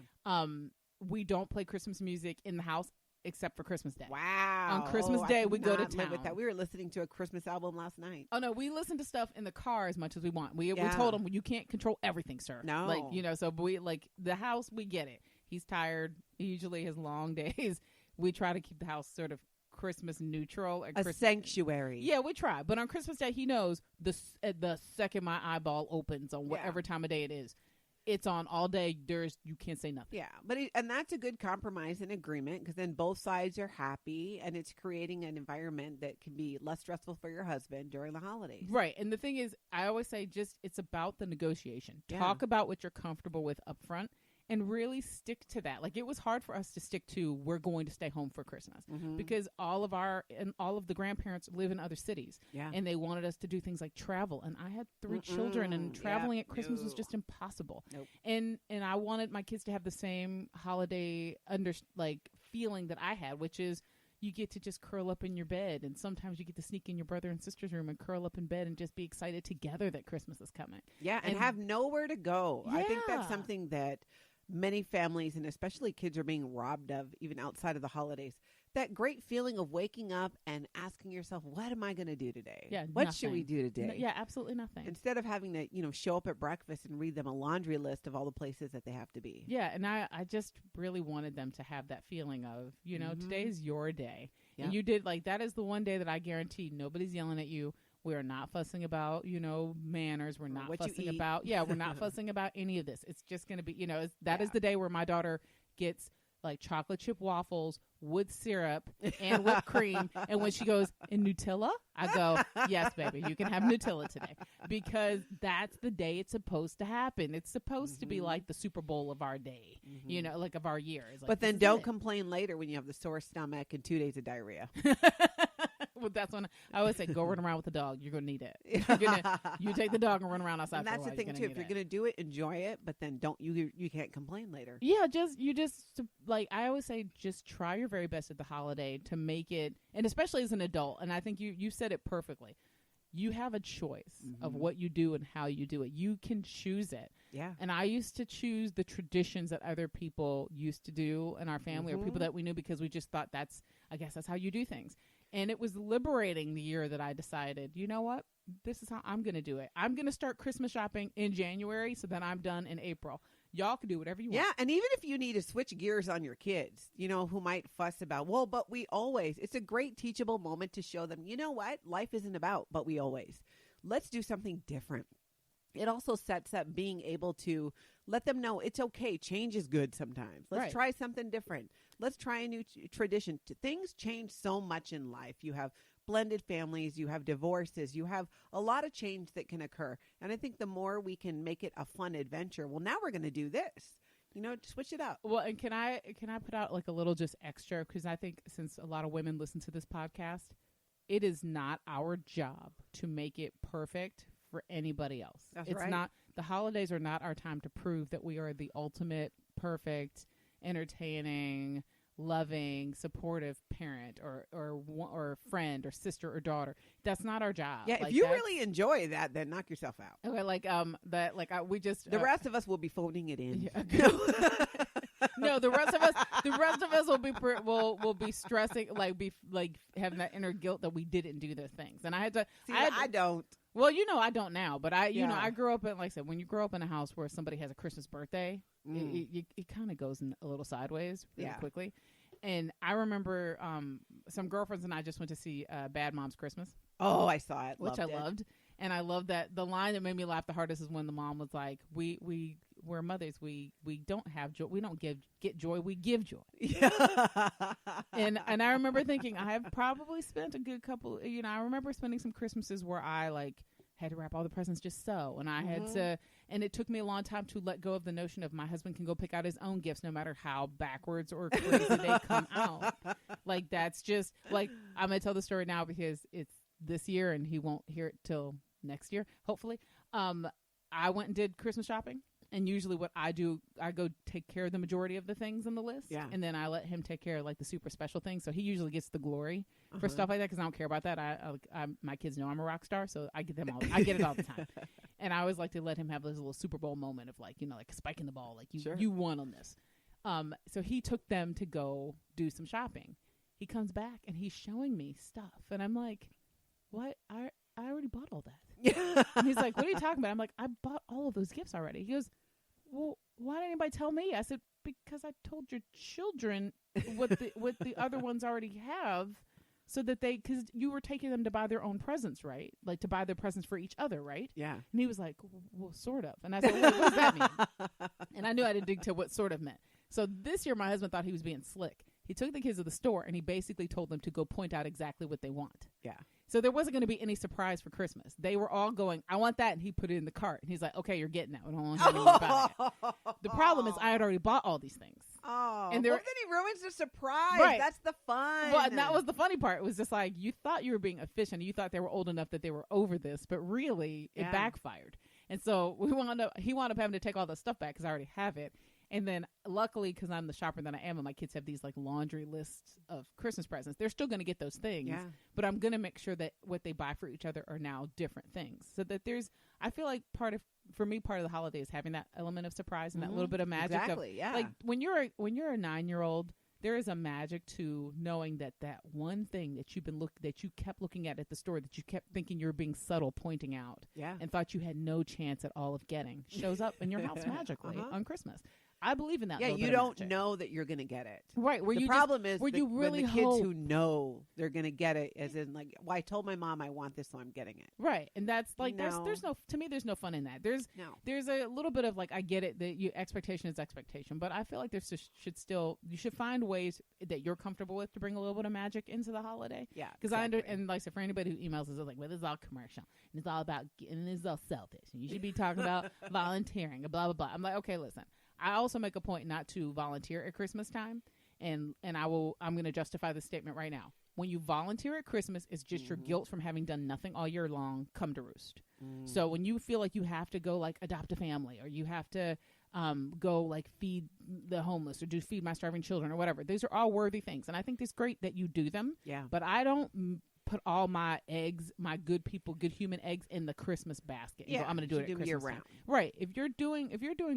We don't play Christmas music in the house except for Christmas Day. Wow. On Christmas Day, we go to town. With that. We were listening to a Christmas album last night. Oh, no, we listen to stuff in the car as much as we want. We told him, you can't control everything, sir. No. So we, the house, we get it. He's tired. He usually has long days. We try to keep the house sort of Christmas neutral. Sanctuary. Yeah, we try. But on Christmas Day, he knows the second my eyeball opens on whatever time of day it is, it's on all day. You can't say nothing. Yeah, but and that's a good compromise and agreement because then both sides are happy and it's creating an environment that can be less stressful for your husband during the holidays. Right, and the thing is, I always say it's about the negotiation. Talk about what you're comfortable with up front and really stick to that. Like, it was hard for us to stick to we're going to stay home for Christmas because all of the grandparents live in other cities. Yeah. And they wanted us to do things like travel. And I had 3 children and traveling at Christmas was just impossible. Nope. And I wanted my kids to have the same holiday feeling that I had, which is you get to just curl up in your bed. And sometimes you get to sneak in your brother and sister's room and curl up in bed and just be excited together that Christmas is coming. Yeah. And have nowhere to go. Yeah. I think that's something that many families and especially kids are being robbed of even outside of the holidays. That great feeling of waking up and asking yourself, what am I going to do today? Yeah, what should we do today? Absolutely nothing. Instead of having to, show up at breakfast and read them a laundry list of all the places that they have to be. Yeah, and I just really wanted them to have that feeling of, today's your day. Yep. And you did, that is the one day that I guarantee nobody's yelling at you. We're not fussing about, manners. We're not fussing about, we're not fussing about any of this. It's just going to be, that is the day where my daughter gets chocolate chip waffles with syrup and whipped cream. And when she goes, in Nutella, I go, yes, baby, you can have Nutella today. Because that's the day it's supposed to happen. It's supposed to be like the Super Bowl of our day, of our year. But then don't complain later when you have the sore stomach and 2 days of diarrhea. Well, that's when I always say, go run around with the dog. You're going to need it. You take the dog and run around outside. And that's the thing too. If you're going to do it, enjoy it, but then you can't complain later. Yeah, I always say, just try your very best at the holiday to make it, and especially as an adult. And I think you said it perfectly. You have a choice of what you do and how you do it. You can choose it. Yeah. And I used to choose the traditions that other people used to do in our family or people that we knew because we just thought that's how you do things. And it was liberating the year that I decided, you know what? This is how I'm going to do it. I'm going to start Christmas shopping in January so that I'm done in April. Y'all can do whatever you want. Yeah, and even if you need to switch gears on your kids, who might fuss about, but it's a great teachable moment to show them, you know what? Life isn't about, but we always. Let's do something different. It also sets up being able to let them know it's okay. Change is good sometimes. Let's try something different. Let's try a new tradition. Things change so much in life. You have blended families, you have divorces, you have a lot of change that can occur. And I think the more we can make it a fun adventure, well, now we're going to do this. Switch it up. Well, and can I put out a little just extra? Because I think since a lot of women listen to this podcast, it is not our job to make it perfect for anybody else. It's not. The holidays are not our time to prove that we are the ultimate, perfect, entertaining, loving, supportive parent or friend or sister or daughter. That's not our job. Yeah, if you really enjoy that, then knock yourself out. Okay, we just the rest of us will be phoning it in. Yeah, no, the rest of us will be stressing, having that inner guilt that we didn't do those things. And I had to. I don't. Well, I don't now, but I grew up in, like I said, when you grow up in a house where somebody has a Christmas birthday, it kind of goes a little sideways really quickly. And I remember some girlfriends and I just went to see Bad Moms Christmas. Oh, I saw it. Which I loved. And I love that the line that made me laugh the hardest is when the mom was like, we we're mothers. We don't have joy. We don't get joy. We give joy. Yeah. And I remember thinking I have probably spent a good couple. I remember spending some Christmases where I like had to wrap all the presents just so, and I had to, and it took me a long time to let go of the notion of my husband can go pick out his own gifts no matter how backwards or crazy they come out. Like, that's just like, I'm gonna tell the story now because it's this year and he won't hear it till next year, hopefully. I went and did Christmas shopping, and usually what I do, I go take care of the majority of the things on the list, and then I let him take care of like the super special things. So he usually gets the glory for stuff like that because I don't care about that. My kids know I'm a rock star, so I get them all. I get it all the time, and I always like to let him have this little Super Bowl moment of like like spiking the ball, like you won on this. So he took them to go do some shopping. He comes back and he's showing me stuff, and I'm like, "What? I already bought all that." And he's like, "What are you talking about?" I'm like, "I bought all of those gifts already." He goes, "Well, why didn't anybody tell me?" I said, "Because I told your children what the other ones already have, so that because you were taking them to buy their own presents, right? Like to buy their presents for each other, right?" Yeah. And he was like, "Well, sort of." And I said, "Well, what does that mean?" And I knew I didn't dig to what sort of meant. So this year, my husband thought he was being slick. He took the kids to the store and he basically told them to go point out exactly what they want. Yeah. So there wasn't going to be any surprise for Christmas. They were all going, "I want that," and he put it in the cart. And he's like, "Okay, you're getting that. We don't want to hear any more about it." The problem is I had already bought all these things. Oh, and then he ruins the surprise. Right. That's the fun. Well, and that was the funny part. It was just like, you thought you were being efficient. You thought they were old enough that they were over this, but really it backfired. And so he wound up having to take all the stuff back because I already have it. And then luckily, because I'm the shopper that I am, and my kids have these like laundry lists of Christmas presents, they're still going to get those things. Yeah. But I'm going to make sure that what they buy for each other are now different things. So that I feel like part of the holiday is having that element of surprise and that little bit of magic. Exactly, yeah. Like when you're a 9-year-old, there is a magic to knowing that one thing that that you kept looking at the store, that you kept thinking you were being subtle pointing out, and thought you had no chance at all of getting, shows up in your house magically on Christmas. I believe in that. Yeah, you don't know that you're going to get it. Right. The problem is when the kids who know they're going to get it, as in like, "Well, I told my mom I want this, so I'm getting it." Right. And that's like, there's no fun in that. There's a little bit of like, I get it that expectation is expectation, but I feel like you should find ways that you're comfortable with to bring a little bit of magic into the holiday. Yeah. Because and like I said, for anybody who emails us, like, "Well, this is all commercial and it's all about, and this is all selfish and you should be talking about volunteering and blah, blah, blah." I'm like, okay, listen. I also make a point not to volunteer at Christmas time, and I'm going to justify this statement right now. When you volunteer at Christmas, it's just your guilt from having done nothing all year long come to roost. So when you feel like you have to go like adopt a family, or you have to go like feed the homeless, or do feed my starving children, or whatever, these are all worthy things, and I think it's great that you do them. Yeah. But I don't put all my eggs, my good human eggs, in the Christmas basket. Yeah, I'm going to do it at Christmas year round. Right. If you're doing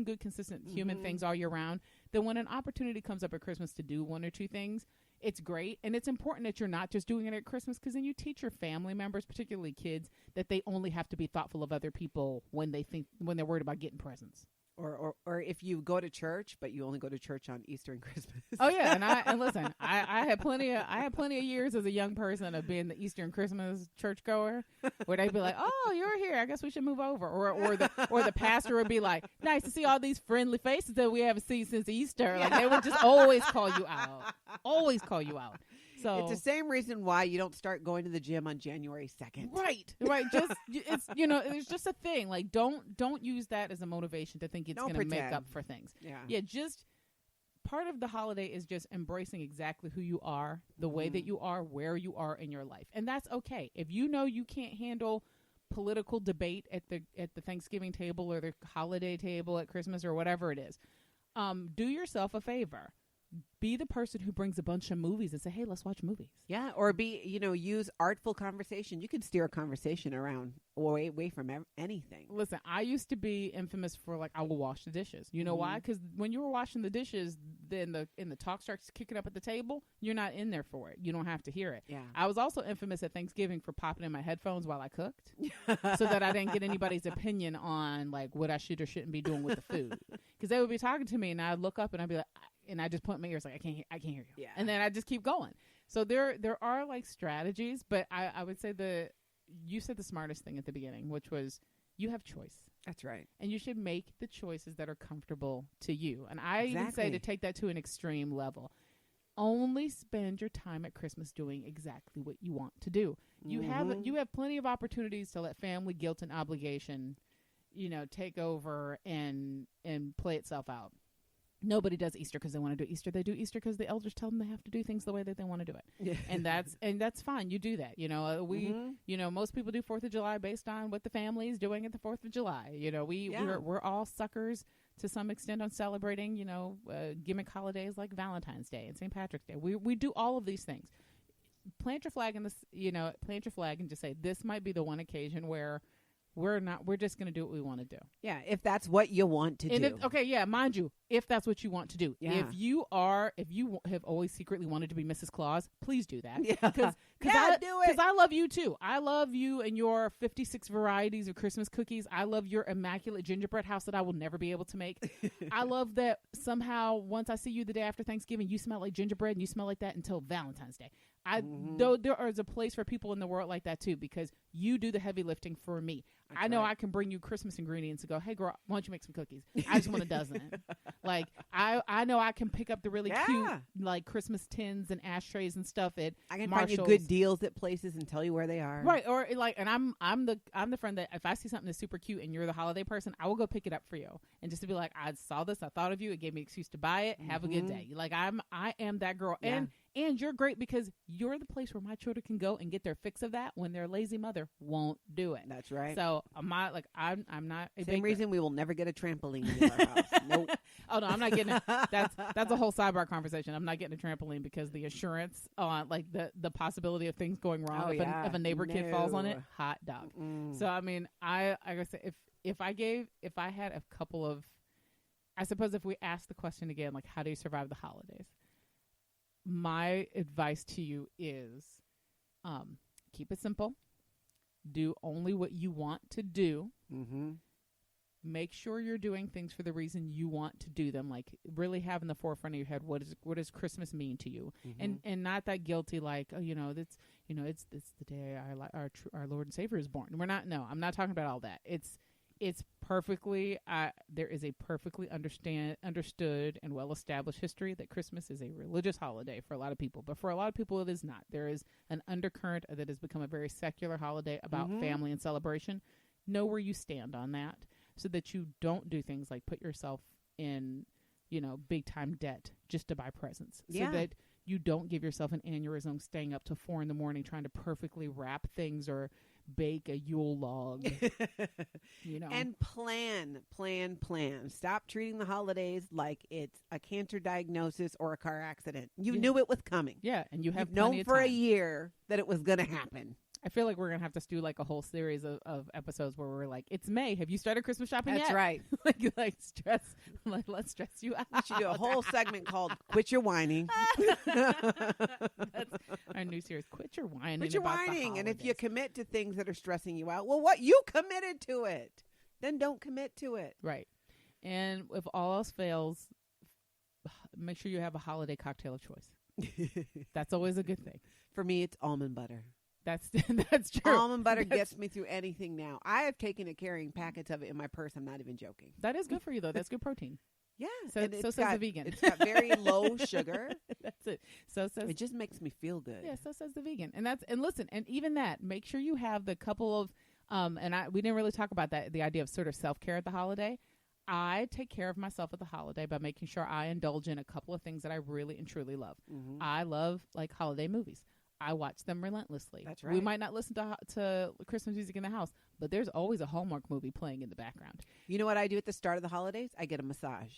good, consistent human things all year round, then when an opportunity comes up at Christmas to do one or two things, it's great. And it's important that you're not just doing it at Christmas, because then you teach your family members, particularly kids, that they only have to be thoughtful of other people when they're worried about getting presents. Or if you go to church, but you only go to church on Easter and Christmas. Oh yeah, and listen, I had plenty of years as a young person of being the Easter and Christmas churchgoer, where they'd be like, "Oh, you're here. I guess we should move over." Or the pastor would be like, "Nice to see all these friendly faces that we haven't seen since Easter." Like, they would just always call you out. Always call you out. So it's the same reason why you don't start going to the gym on January 2nd. Right. Just it's it's just a thing. Like, don't use that as a motivation to think it's going to make up for things. Yeah. Just part of the holiday is just embracing exactly who you are, the way that you are, where you are in your life, and that's okay. If you know you can't handle political debate at the Thanksgiving table or the holiday table at Christmas or whatever it is, do yourself a favor. Be the person who brings a bunch of movies and say, "Hey, let's watch movies." Yeah, or use artful conversation. You can steer a conversation around away from anything. Listen, I used to be infamous for like, I will wash the dishes. You know why? Because when you were washing the dishes, then the talk starts kicking up at the table. You're not in there for it. You don't have to hear it. Yeah. I was also infamous at Thanksgiving for popping in my headphones while I cooked, so that I didn't get anybody's opinion on like what I should or shouldn't be doing with the food. Because they would be talking to me, and I'd look up and I'd be like, and I just point my ears like, I can't hear you. Yeah. And then I just keep going. So there are like strategies, but I would say you said the smartest thing at the beginning, which was you have choice. That's right. And you should make the choices that are comfortable to you. And I even say to take that to an extreme level. Only spend your time at Christmas doing exactly what you want to do. You have plenty of opportunities to let family guilt and obligation, take over and play itself out. Nobody does Easter because they want to do Easter. They do Easter because the elders tell them they have to do things the way that they want to do it. Yeah. And that's fine. You do that. Most people do 4th of July based on what the family is doing at the 4th of July. We're all suckers to some extent on celebrating, gimmick holidays like Valentine's Day and St. Patrick's Day. We do all of these things. Plant your flag and just say, this might be the one occasion where we're just going to do what we want to do. Yeah. If that's what you want to do. Mind you, if that's what you want to do. Yeah. If you have always secretly wanted to be Mrs. Claus, please do that. Yeah. Do it. Because I love you too. I love you and your 56 varieties of Christmas cookies. I love your immaculate gingerbread house that I will never be able to make. I love that somehow once I see you the day after Thanksgiving, you smell like gingerbread and you smell like that until Valentine's Day. Though there is a place for people in the world like that too, because you do the heavy lifting for me. That's I know right. I can bring you Christmas ingredients and go, hey girl, why don't you make some cookies? I just want a dozen. Like I know I can pick up the really cute like Christmas tins and ashtrays and stuff at I can Marshall's. find you good deals at places and tell you where they are. Right. Or like, and I'm the friend that if I see something that's super cute and you're the holiday person, I will go pick it up for you. And just to be like, I saw this, I thought of you, it gave me an excuse to buy it. Have a good day. Like I am that girl. Yeah. And you're great because you're the place where my children can go and get their fix of that when their lazy mother won't do it. That's right. So I'm not a same reason we will never get a trampoline in our house. Nope. Oh no, I'm not getting it. That's a whole sidebar conversation. I'm not getting a trampoline because the assurance on like the possibility of things going wrong if a neighbor kid falls on it, hot dog. So I mean, I gotta say if I had a couple of, I suppose if we ask the question again, like how do you survive the holidays? My advice to you is keep it simple. Do only what you want to do. Mm-hmm. Make sure you're doing things for the reason you want to do them. Like really have in the forefront of your head what does Christmas mean to you, and not that guilty like it's the day our Lord and Savior is born. We're not. No, I'm not talking about all that. It's perfectly there is a perfectly understood and well-established history that Christmas is a religious holiday for a lot of people, but for a lot of people it is not. There is an undercurrent that has become a very secular holiday about family and celebration. Know where you stand on that so that you don't do things like put yourself in big time debt just to buy presents. So that you don't give yourself an aneurysm staying up till 4 a.m. trying to perfectly wrap things or bake a Yule log. And plan. Stop treating the holidays like it's a cancer diagnosis or a car accident. You knew it was coming. Yeah, and you've known for a year that it was going to happen. I feel like we're going to have to do like a whole series of episodes where we're like, it's May. Have you started Christmas shopping yet? That's right. Let's stress you out. We should do a whole segment called Quit Your Whining. That's our new series, Quit Your Whining. Quit Your Whining. And if you commit to things that are stressing you out, well, what you committed to it, then don't commit to it. Right. And if all else fails, make sure you have a holiday cocktail of choice. That's always a good thing. For me, it's almond butter. That's true. Almond butter gets me through anything now. I have taken to carrying packets of it in my purse. I'm not even joking. That is good for you, though. That's good protein. Yeah. So says the vegan. It's got very low sugar. That's it. So says it just makes me feel good. Yeah. So says the vegan. And listen, and even that, make sure you have the couple of we didn't really talk about that. The idea of sort of self-care at the holiday. I take care of myself at the holiday by making sure I indulge in a couple of things that I really and truly love. Mm-hmm. I love like holiday movies. I watch them relentlessly. That's right. We might not listen to Christmas music in the house, but there's always a Hallmark movie playing in the background. You know what I do at the start of the holidays? I get a massage.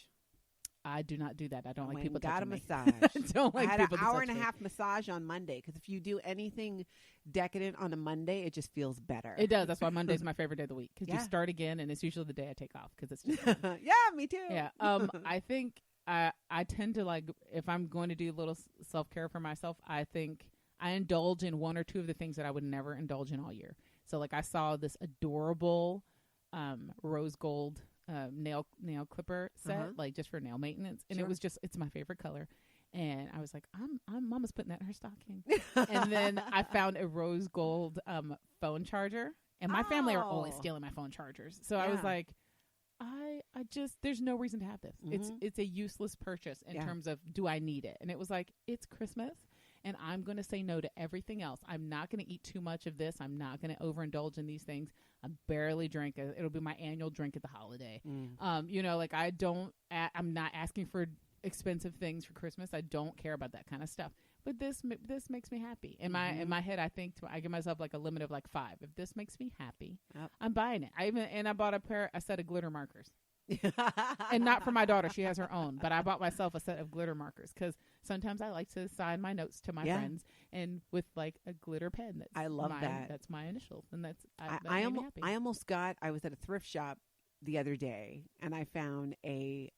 I do not do that. I don't like people touching me. Got a massage. I don't like I had people an hour and me. a half massage on Monday because if you do anything decadent on a Monday, it just feels better. It does. That's why Monday's my favorite day of the week because you start again, and it's usually the day I take off because it's just yeah, me too. Yeah. I think I tend to like if I'm going to do a little self-care for myself, I think I indulge in one or two of the things that I would never indulge in all year. So like I saw this adorable rose gold nail clipper set, like just for nail maintenance. And it was just, it's my favorite color. And I was like, I'm Mama's putting that in her stocking. And then I found a rose gold phone charger. And my family are always stealing my phone chargers. So I was like, I just, there's no reason to have this. It's a useless purchase in terms of, do I need it? And it was like, it's Christmas and I'm going to say no to everything else. I'm not going to eat too much of this. I'm not going to overindulge in these things. I barely drink. It'll be my annual drink at the holiday. You know, like I'm not asking for expensive things for Christmas. I don't care about that kind of stuff. But this makes me happy. In my head, I think I give myself like a limit of like 5. If this makes me happy, I'm buying it. I bought a set of glitter markers, and not for my daughter. She has her own. But I bought myself a set of glitter markers because sometimes I like to sign my notes to my friends and with like a glitter pen. That's my initials, and that made me happy. I almost got. I was at a thrift shop the other day, and I found an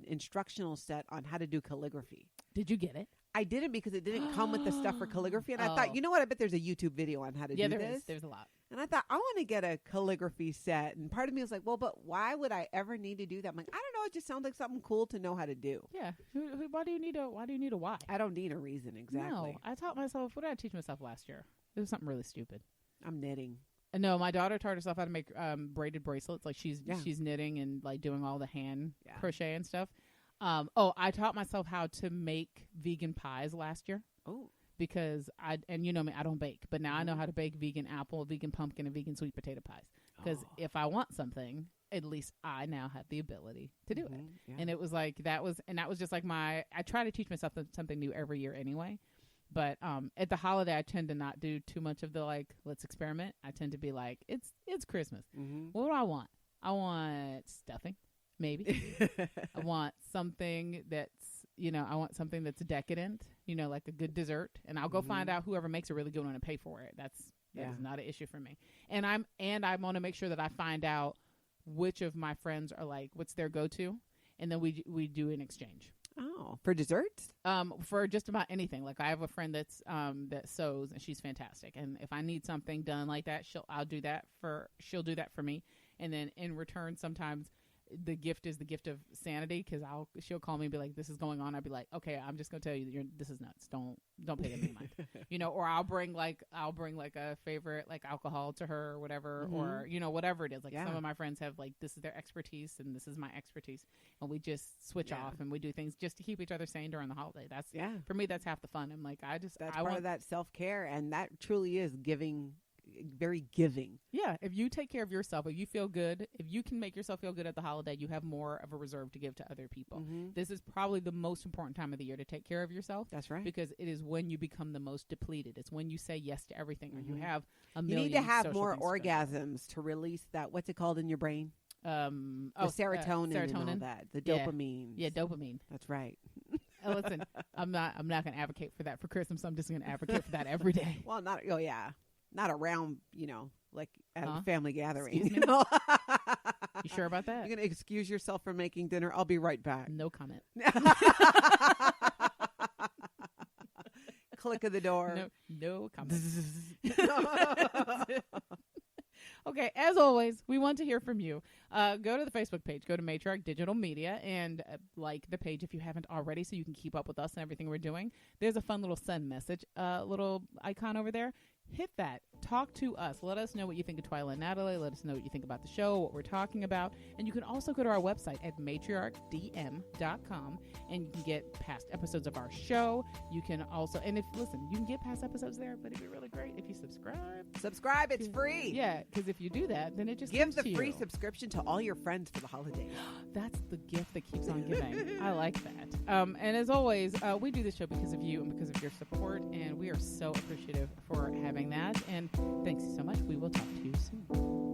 instructional set on how to do calligraphy. Did you get it? I didn't because it didn't come with the stuff for calligraphy. And I thought, you know what? I bet there's a YouTube video on how to do this. There's a lot. And I thought, I want to get a calligraphy set. And part of me was like, well, but why would I ever need to do that? I'm like, I don't know. It just sounds like something cool to know how to do. Yeah. Why do you need a why? I don't need a reason. Exactly. No. I taught myself, what did I teach myself last year? It was something really stupid. I'm knitting. No, my daughter taught herself how to make braided bracelets. Like she's knitting and like doing all the hand crochet and stuff. I taught myself how to make vegan pies last year. Oh, because you know me, I don't bake, but now I know how to bake vegan apple, vegan pumpkin, and vegan sweet potato pies. Because if I want something, at least I now have the ability to do it. Yeah. And it was like that was just like I try to teach myself something new every year anyway. But at the holiday, I tend to not do too much of the like, let's experiment. I tend to be like, it's Christmas. What do I want? I want stuffing. Maybe I want something that's decadent, like a good dessert, and I'll go find out whoever makes a really good one and pay for it. That is not an issue for me. And I want to make sure that I find out which of my friends are like, what's their go-to, and then we do an exchange. Oh, for desserts? For just about anything. Like I have a friend that sews, and she's fantastic. And if I need something done like that, she'll do that for me, and then in return, sometimes the gift is the gift of sanity, because she'll call me and be like, this is going on. I'll be like, okay, I'm just gonna tell you this is nuts. Don't pay that any mind. Or I'll bring like a favorite like alcohol to her or whatever, or whatever it is. Like some of my friends have like, this is their expertise and this is my expertise, and we just switch off and we do things just to keep each other sane during the holiday. That's for me, that's half the fun. I'm like, that's part of that self-care, and that truly is giving. Very giving. Yeah, if you take care of yourself, if you feel good, if you can make yourself feel good at the holiday, you have more of a reserve to give to other people. This is probably the most important time of the year to take care of yourself. That's right. Because it is when you become the most depleted. It's when you say yes to everything, or you have a million. You need to have more orgasms to release that. What's it called in your brain? The serotonin and all that. The dopamine. Yeah, dopamine. That's right. Listen, I'm not going to advocate for that for Christmas. I'm just going to advocate for that every day. Well, not around, like at a family gathering. You sure about that? You're going to excuse yourself from making dinner. I'll be right back. No comment. Click of the door. No comment. Okay, as always, we want to hear from you. Go to the Facebook page. Go to Matriarch Digital Media and like the page if you haven't already, so you can keep up with us and everything we're doing. There's a fun little send message, little icon over there. Hit that. Talk to us. Let us know what you think of Twyla and Natalie. Let us know what you think about the show, what we're talking about. And you can also go to our website at matriarchdm.com, and you can get past episodes of our show. You can also, you can get past episodes there, but it'd be really great if you subscribe. Subscribe. It's free. Yeah, because if you do that, then it just give the free subscription to all your friends for the holidays. That's the gift that keeps on giving. I like that. And as always, we do this show because of you and because of your support, and we are so appreciative for having that. And thanks so much. We will talk to you soon.